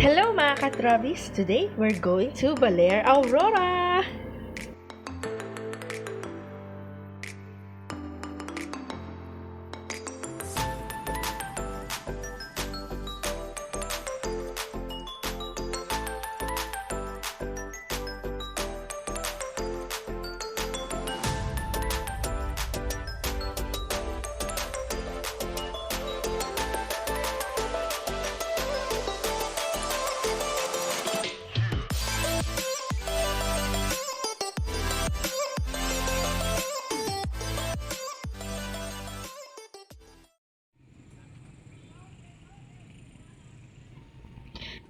Hello mga katrabis! Today we're going to Baler, Aurora!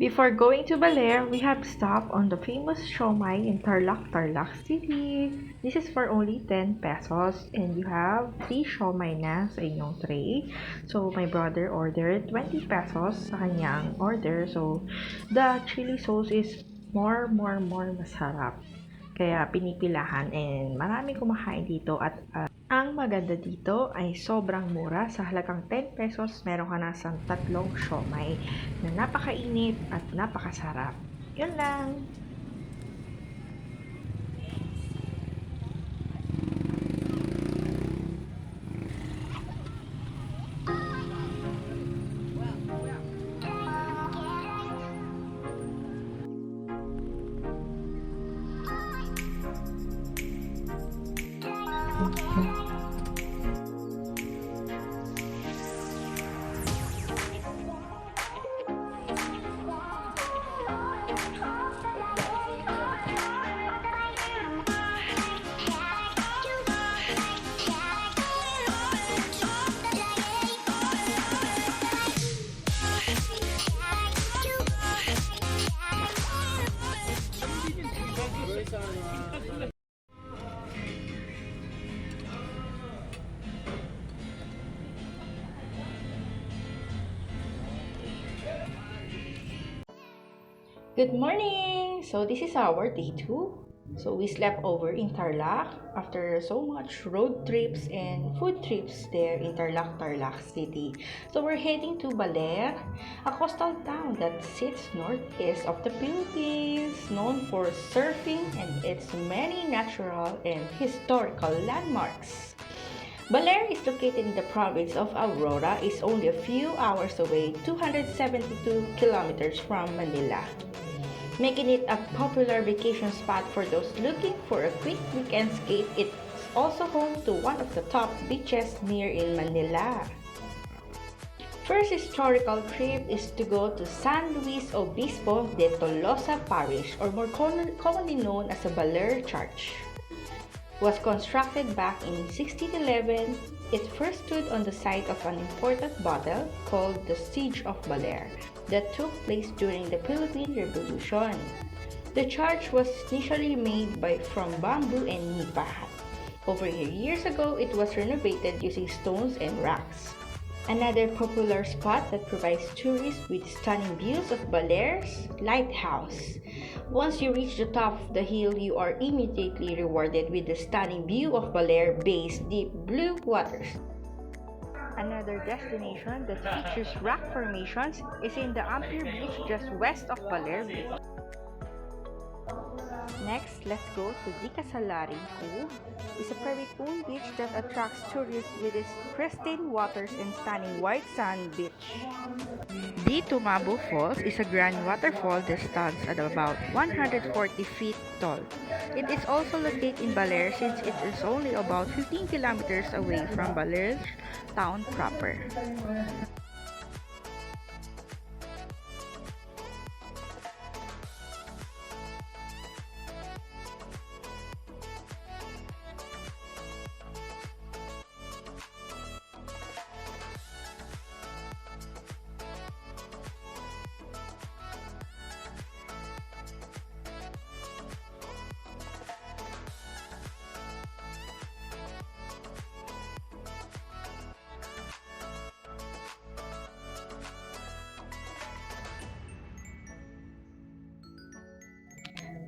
Before going to Baler, we have stopped on the famous siomai in Tarlac City. This is for only 10 pesos and you have 3 siomai na sa inyong tray. So, my brother ordered 20 pesos sa kanyang order. So, the chili sauce is more masarap. Kaya pinipilahan and marami kumakain dito at ang maganda dito ay sobrang mura. Sa halagang 10 pesos, meron ka na sa tatlong siomai na napakainit at napakasarap. Yun lang! Good morning! So this is our day 2. So we slept over in Tarlac after so much road trips and food trips there in Tarlac City. So we're heading to Baler, a coastal town that sits northeast of the Philippines, known for surfing and its many natural and historical landmarks. Baler is located in the province of Aurora, is only a few hours away, 272 kilometers from Manila, making it a popular vacation spot for those looking for a quick weekend escape. It's also home to one of the top beaches near in Manila. First historical trip is to go to San Luis Obispo de Tolosa Parish, or more commonly known as the Baler Church. Was constructed back in 1611. It first stood on the site of an important battle called the Siege of Baler that took place during the Philippine Revolution. The church was initially made from bamboo and nipa. Over years ago, it was renovated using stones and rocks. Another popular spot that provides tourists with stunning views of Baler's lighthouse. Once you reach the top of the hill, you are immediately rewarded with the stunning view of Baler Bay's deep blue waters. Another destination that features rock formations is in the Ampere Beach just west of Baler Beach. Next, let's go to Di Casalari Cove. It's a private-owned beach that attracts tourists with its pristine waters and stunning white sand beach. Di Tumabo Falls is a grand waterfall that stands at about 140 feet tall. It is also located in Baler since it is only about 15 kilometers away from Baler town proper.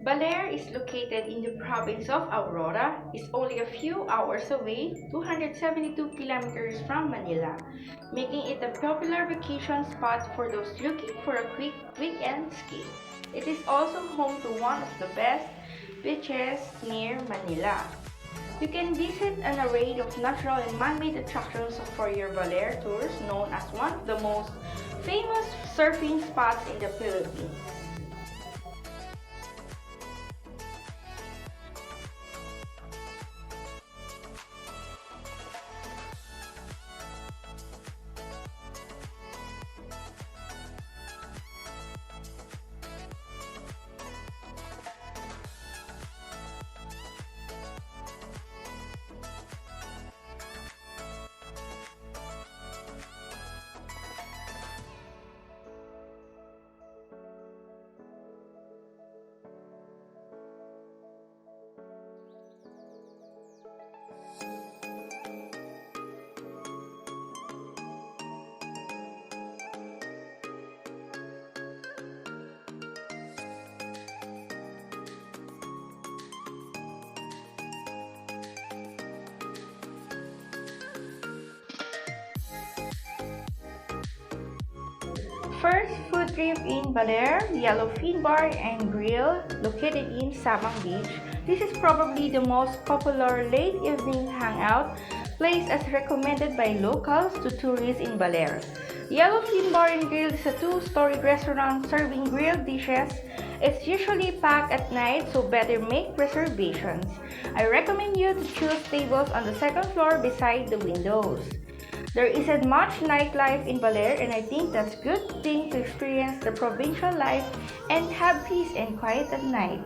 Baler is located in the province of Aurora, is only a few hours away, 272 kilometers from Manila, making it a popular vacation spot for those looking for a quick weekend escape. It is also home to one of the best beaches near Manila. You can visit an array of natural and man-made attractions for your Baler tours, known as one of the most famous surfing spots in the Philippines. First food trip in Baler, Yellowfin Bar and Grill, located in Sabang Beach. This is probably the most popular late evening hangout place as recommended by locals to tourists in Baler. Yellowfin Bar and Grill is a two-story restaurant serving grilled dishes. It's usually packed at night, so better make reservations. I recommend you to choose tables on the second floor beside the windows. There isn't much nightlife in Baler, and I think that's a good thing to experience the provincial life and have peace and quiet at night.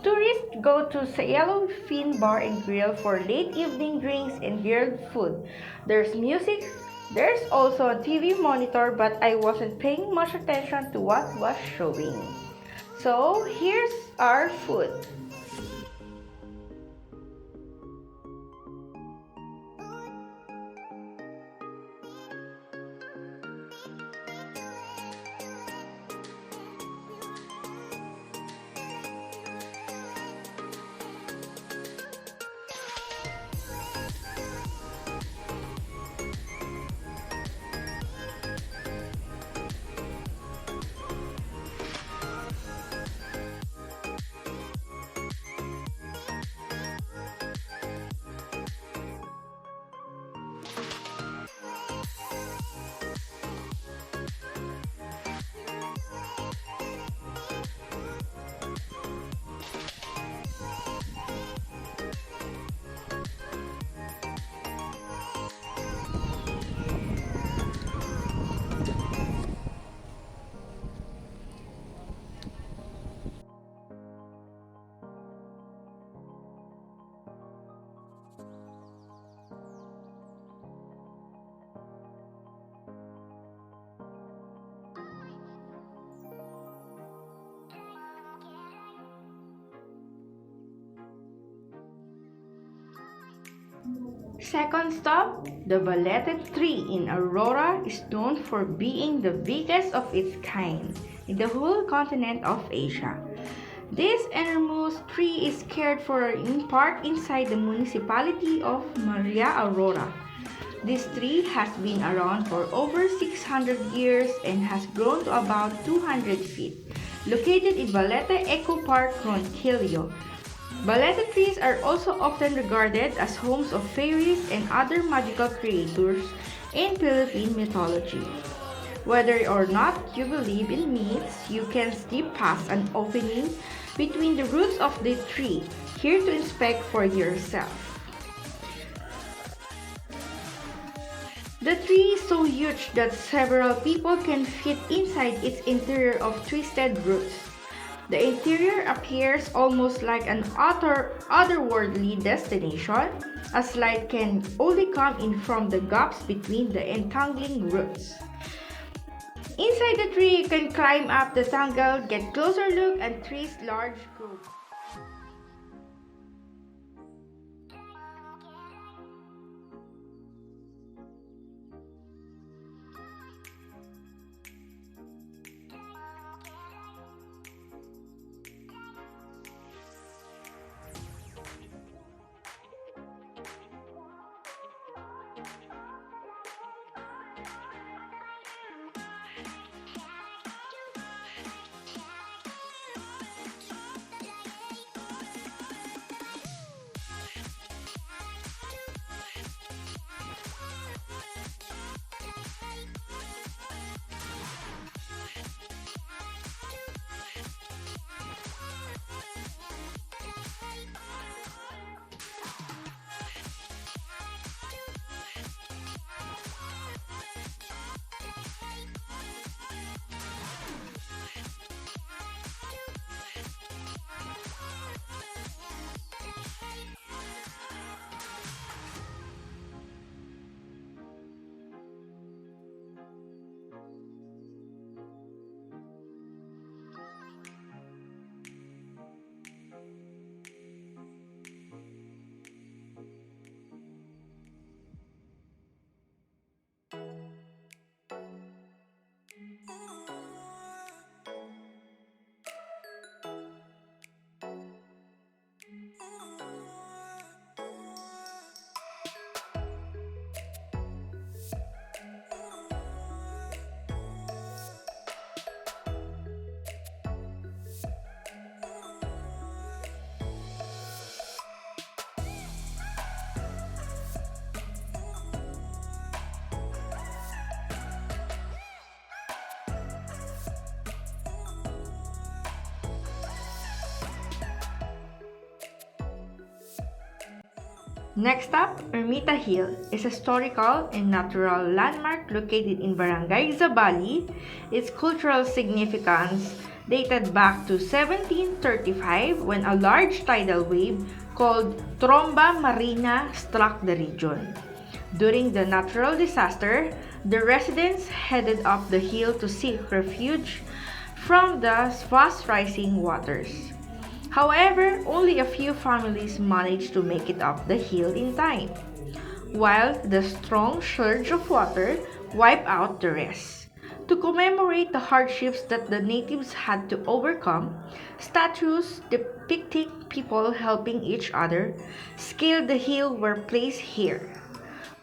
Tourists go to Yellowfin Bar and Grill for late evening drinks and grilled food. There's music. There's also a TV monitor, but I wasn't paying much attention to what was showing. So here's our food. Second stop, the Balete tree in Aurora is known for being the biggest of its kind in the whole continent of Asia. This enormous tree is cared for in part inside the municipality of Maria Aurora. This tree has been around for over 600 years and has grown to about 200 feet. Located in Balete Eco Park, Ronquillo, Balete trees are also often regarded as homes of fairies and other magical creatures in Philippine mythology. Whether or not you believe in myths, you can slip past an opening between the roots of the tree, here to inspect for yourself. The tree is so huge that several people can fit inside its interior of twisted roots. The interior appears almost like an otherworldly destination, as light can only come in from the gaps between the entangling roots. Inside the tree, you can climb up the tangle, get closer look, and tree's large growth. Next up, Ermita Hill is a historical and natural landmark located in Barangay Zabali. Its cultural significance dated back to 1735 when a large tidal wave called Tromba Marina struck the region. During the natural disaster, the residents headed up the hill to seek refuge from the fast rising waters. However, only a few families managed to make it up the hill in time, while the strong surge of water wiped out the rest. To commemorate the hardships that the natives had to overcome, statues depicting people helping each other scale the hill were placed here.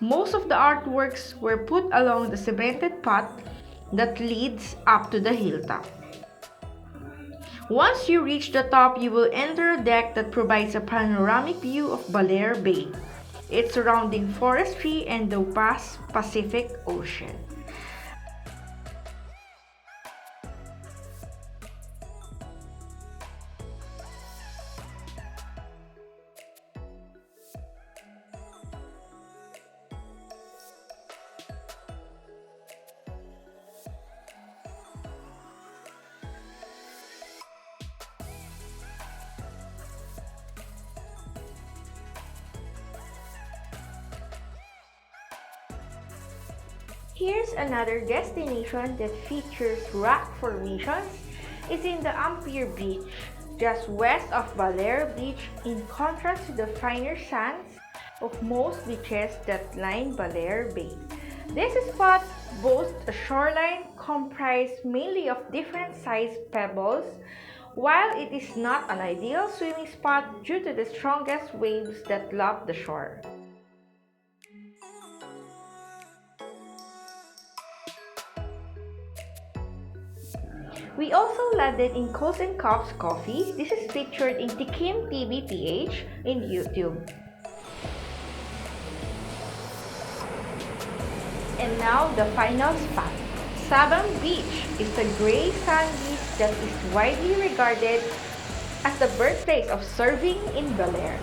Most of the artworks were put along the cemented path that leads up to the hilltop. Once you reach the top, you will enter a deck that provides a panoramic view of Baler Bay, its surrounding forestry, and the vast Pacific Ocean. Here's another destination that features rock formations. It's in the Ampere Beach, just west of Baler Beach, in contrast to the finer sands of most beaches that line Baler Bay. This spot boasts a shoreline comprised mainly of different sized pebbles. While it is not an ideal swimming spot due to the strongest waves that lap the shore. We also landed in Coast and Cups Coffee. This is featured in Tikim TV PH in YouTube. And now the final spot. Sabang Beach is a gray sand beach that is widely regarded as the birthplace of surfing in Baler.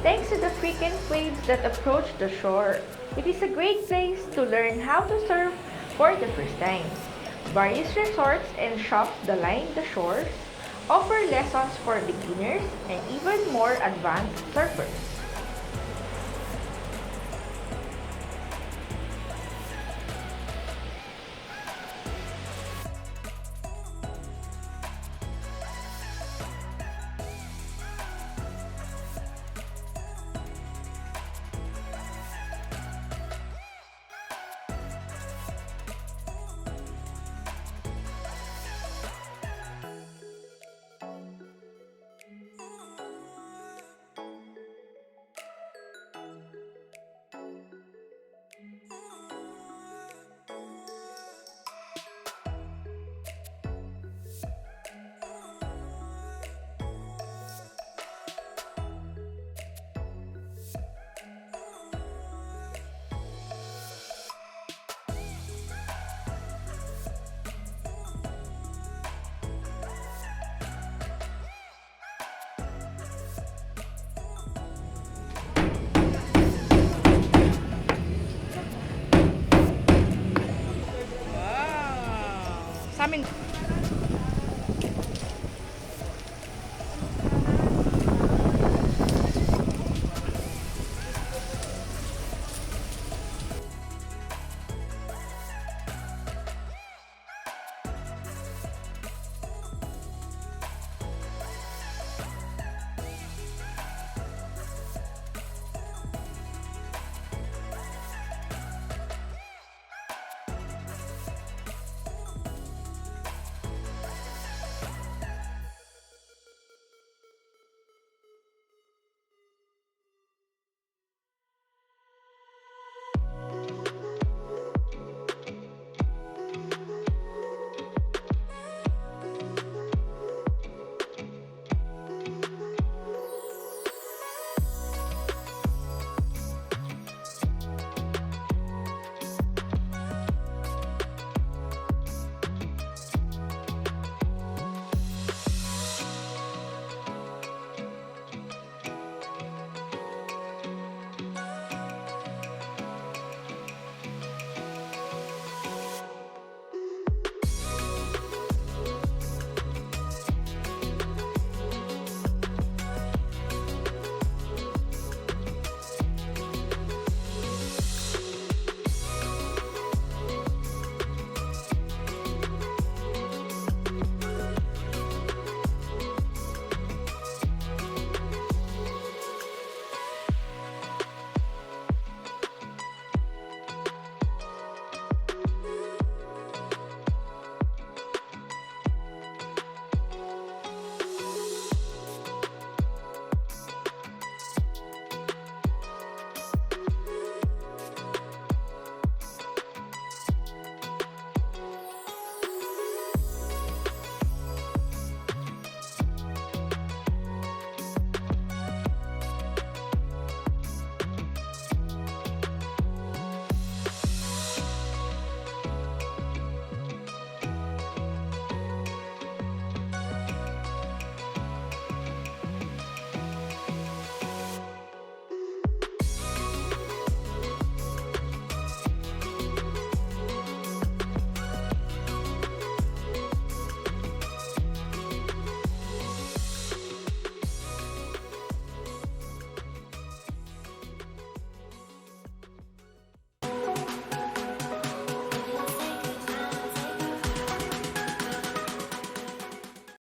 Thanks to the frequent waves that approach the shore, it is a great place to learn how to surf for the first time. Various resorts and shops that line the shores offer lessons for beginners and even more advanced surfers.